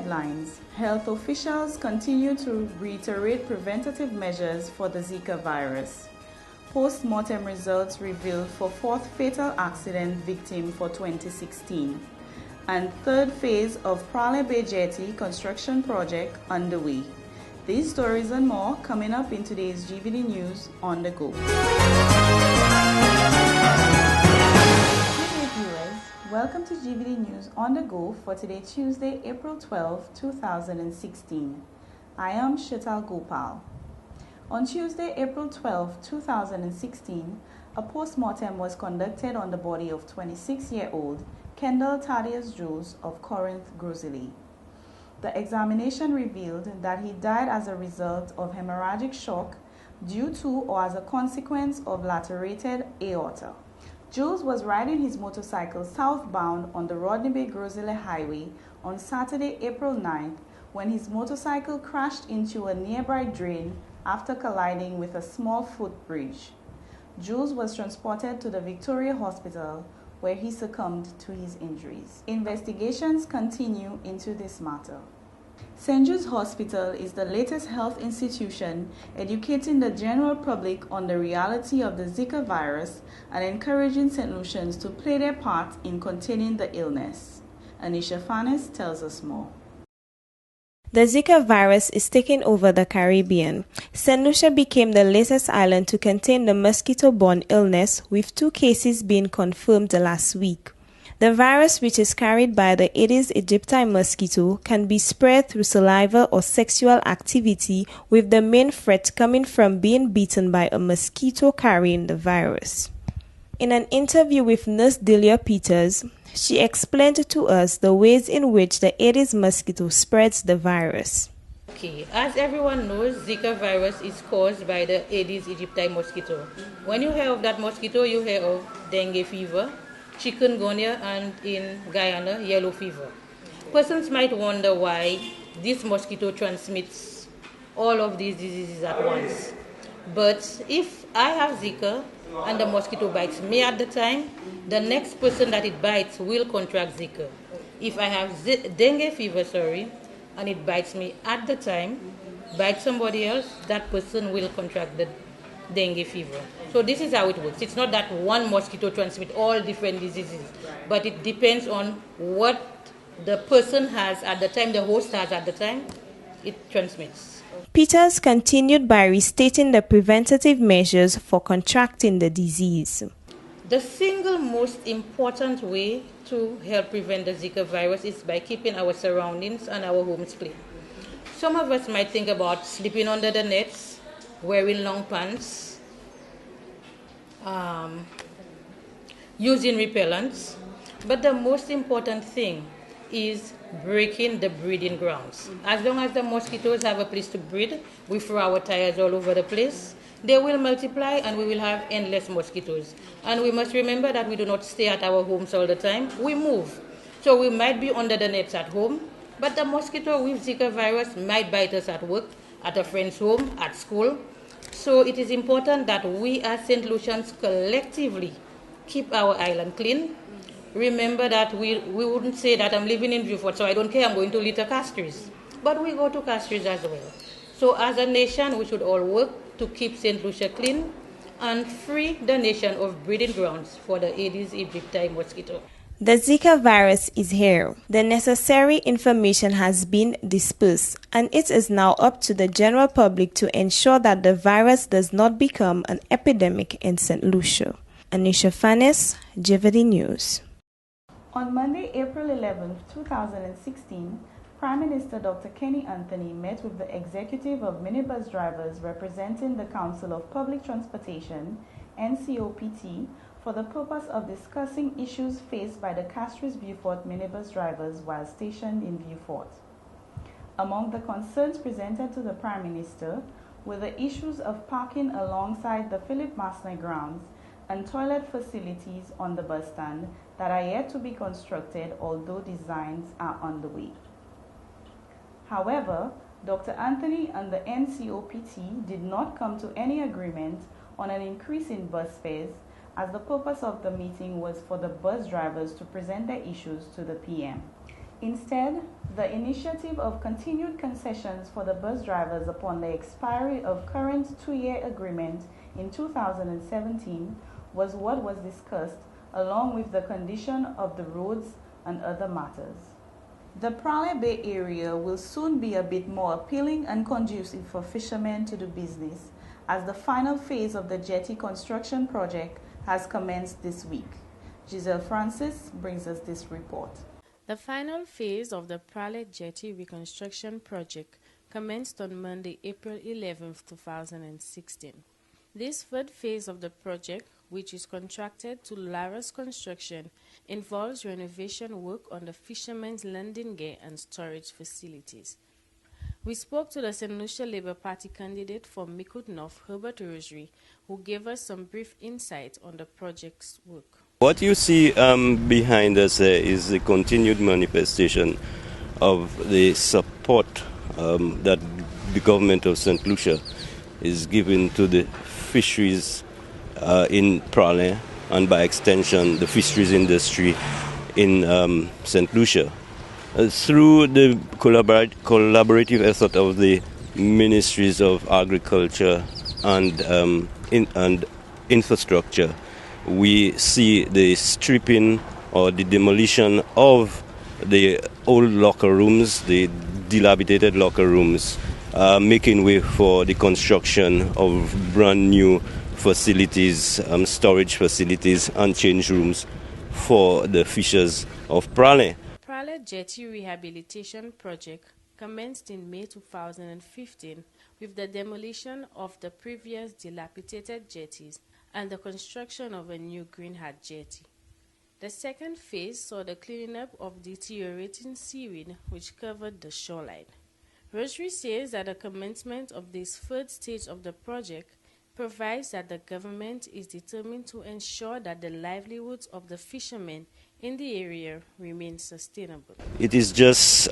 headlines, health officials continue to reiterate preventative measures for the Zika virus. Post-mortem results revealed for fourth fatal accident victim for 2016. And third phase of Prale Bay Jetty construction project underway. These stories and more coming up in today's GVD News on the Go. Welcome to GVD News on the Go for today, Tuesday, April 12, 2016. I am Shetal Gopal. On Tuesday, April 12, 2016, a post-mortem was conducted on the body of 26-year-old Kendall Thaddeus Jules of Corinth, Grosselie. The examination revealed that he died as a result of hemorrhagic shock due to or as a consequence of lacerated aorta. Jules was riding his motorcycle southbound on the Rodney Bay-Grosselie Highway on Saturday, April 9th, when his motorcycle crashed into a nearby drain after colliding with a small footbridge. Jules was transported to the Victoria Hospital, where he succumbed to his injuries. Investigations continue into this matter. St. Jude's Hospital is the latest health institution educating the general public on the reality of the Zika virus and encouraging St. Lucians to play their part in containing the illness. Anisha Fanes tells us more. The Zika virus is taking over the Caribbean. St. Lucia became the latest island to contain the mosquito-borne illness, with 2 cases being confirmed last week. The virus, which is carried by the Aedes aegypti mosquito, can be spread through saliva or sexual activity, with the main threat coming from being bitten by a mosquito carrying the virus. In an interview with Nurse Delia Peters, she explained to us the ways in which the Aedes mosquito spreads the virus. Okay, as everyone knows, Zika virus is caused by the Aedes aegypti mosquito. When you hear of that mosquito, you hear of dengue fever, chikungunya, and in Guyana, yellow fever. Persons might wonder why this mosquito transmits all of these diseases at once. But if I have Zika and the mosquito bites me at the time, the next person that it bites will contract Zika. If I have dengue fever, and it bites me at the time, bites somebody else, that person will contract the dengue fever. So this is how it works. It's not that one mosquito transmits all different diseases, but it depends on what the person has at the time, the host has at the time, it transmits. Peters continued by restating the preventative measures for contracting the disease. The single most important way to help prevent the Zika virus is by keeping our surroundings and our homes clean. Some of us might think about sleeping under the nets, wearing long pants, using repellents, but the most important thing is breaking the breeding grounds. As long as the mosquitoes have a place to breed, we throw our tires all over the place, they will multiply and we will have endless mosquitoes. And we must remember that we do not stay at our homes all the time, we move. So we might be under the nets at home, but the mosquito with Zika virus might bite us at work, at a friend's home, at school. So it is important that we as St. Lucians collectively keep our island clean. Remember that we wouldn't say that I'm living in Beaufort, so I don't care, I'm going to litter Castries. But we go to Castries as well. So as a nation, we should all work to keep St. Lucia clean and free the nation of breeding grounds for the Aedes aegypti mosquito. The Zika virus is here. The necessary information has been dispersed, and it is now up to the general public to ensure that the virus does not become an epidemic in St. Lucia. Anisha Fanes, GVD News. On Monday, April 11, 2016, Prime Minister Dr. Kenny Anthony met with the executive of minibus drivers representing the Council of Public Transportation, NCOPT, for the purpose of discussing issues faced by the Castries Beaufort minibus drivers while stationed in Beaufort. Among the concerns presented to the Prime Minister were the issues of parking alongside the Philip Masner grounds and toilet facilities on the bus stand that are yet to be constructed, although designs are underway. However, Dr. Anthony and the NCOPT did not come to any agreement on an increase in bus fares, as the purpose of the meeting was for the bus drivers to present their issues to the PM. Instead, The initiative of continued concessions for the bus drivers upon the expiry of current 2-year agreement in 2017 was what was discussed, along with the condition of the roads and other matters. The Prale Bay area will soon be a bit more appealing and conducive for fishermen to do business, as the final phase of the jetty construction project has commenced this week. Giselle Francis brings us this report. The final phase of the Prale Jetty reconstruction project commenced on Monday, April 11, 2016. This third phase of the project, which is contracted to Laras Construction, involves renovation work on the fishermen's landing gear and storage facilities. We spoke to the St. Lucia Labour Party candidate for Mikut North, Herbert Rosary, who gave us some brief insight on the project's work. What you see behind us is the continued manifestation of the support that the government of St. Lucia is giving to the fisheries in Prale, and by extension the fisheries industry in St. Lucia. Through the collaborative effort of the Ministries of Agriculture and Infrastructure, we see the stripping or the demolition of the old locker rooms, the dilapidated locker rooms, making way for the construction of brand new facilities, storage facilities and change rooms for the fishers of Prale. Prale Jetty Rehabilitation Project commenced in May 2015 with the demolition of the previous dilapidated jetties and the construction of a new greenhat jetty. The second phase saw the cleaning up of deteriorating seaweed which covered the shoreline. Rosary says that the commencement of this third stage of the project provides that the government is determined to ensure that the livelihoods of the fishermen in the area remain sustainable. It is just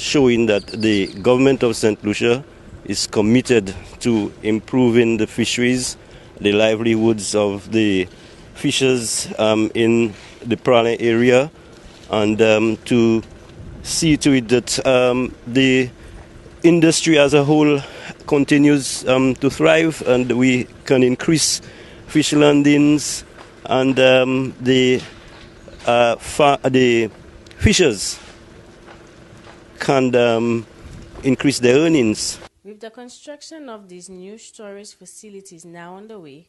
showing that the government of St. Lucia is committed to improving the fisheries, the livelihoods of the fishers in the Prale area, and to see to it that the industry as a whole continues to thrive, and we can increase fish landings, and the fishers can increase their earnings. With the construction of these new storage facilities now underway,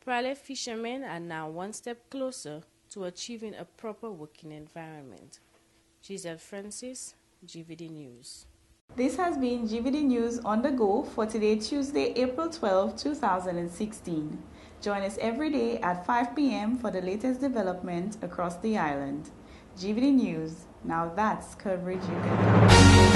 Prale fishermen are now one step closer to achieving a proper working environment. Giselle Francis, GVD News. This has been GVD News on the go for today, Tuesday, April 12, 2016. Join us every day at 5 p.m. for the latest development across the island. GVD News, now that's coverage you can have.